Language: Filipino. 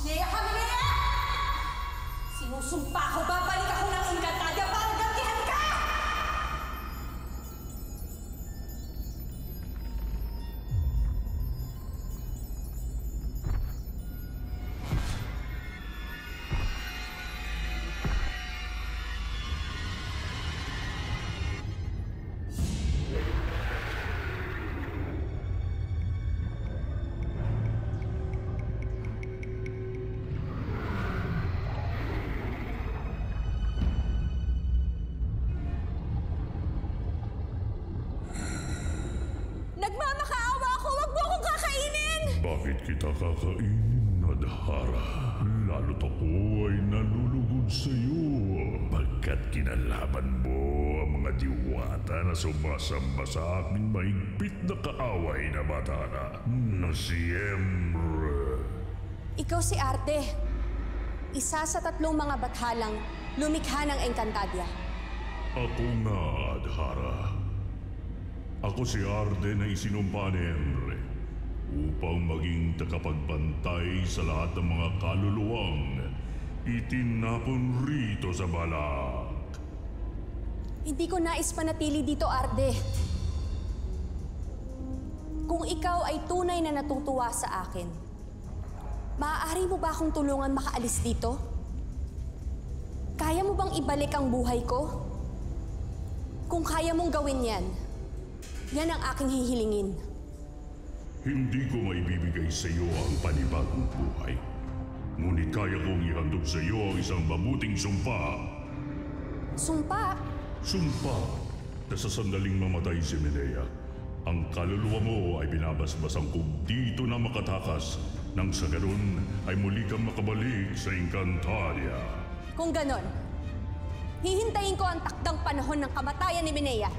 Minea Caminea! Sinusumpa ko, babalik ako ng Encantadia para gantihan ka! Nagmamakaawa ako! Huwag mo akong kakainin! Bakit kita kakainin, Adhara? Lalo't ako ay nalulugod sa iyo. Pagkat kinalaban mo ang mga diwata na sumasamba sa aking mahigpit na kaaway na Madara na siyempre. Ikaw si Arte. Isa sa 3 mga bathalang lumikha ng Encantadia. Ako nga, Adhara. Ako si Arde na isinumpa ni Emre upang maging tagapagbantay sa lahat ng mga kaluluwang itinapon rito sa balak. Hindi ko nais panatili dito, Arde. Kung ikaw ay tunay na natutuwa sa akin, maaari mo ba akong tulungan makaalis dito? Kaya mo bang ibalik ang buhay ko? Kung kaya mong gawin yan, yan ang aking hihilingin. Hindi ko maibibigay sa iyo ang panibagong buhay. Ngunit kaya kong ihandog sa iyo ang isang mabuting sumpa. Sumpa? Sumpa na sa sandaling mamatay si Minea, ang kaluluwa mo ay binabasbasan ko dito na makatakas nang sa ganun ay muli kang makabalik sa Encantadia. Kung ganon, hihintayin ko ang takdang panahon ng kamatayan ni Minea.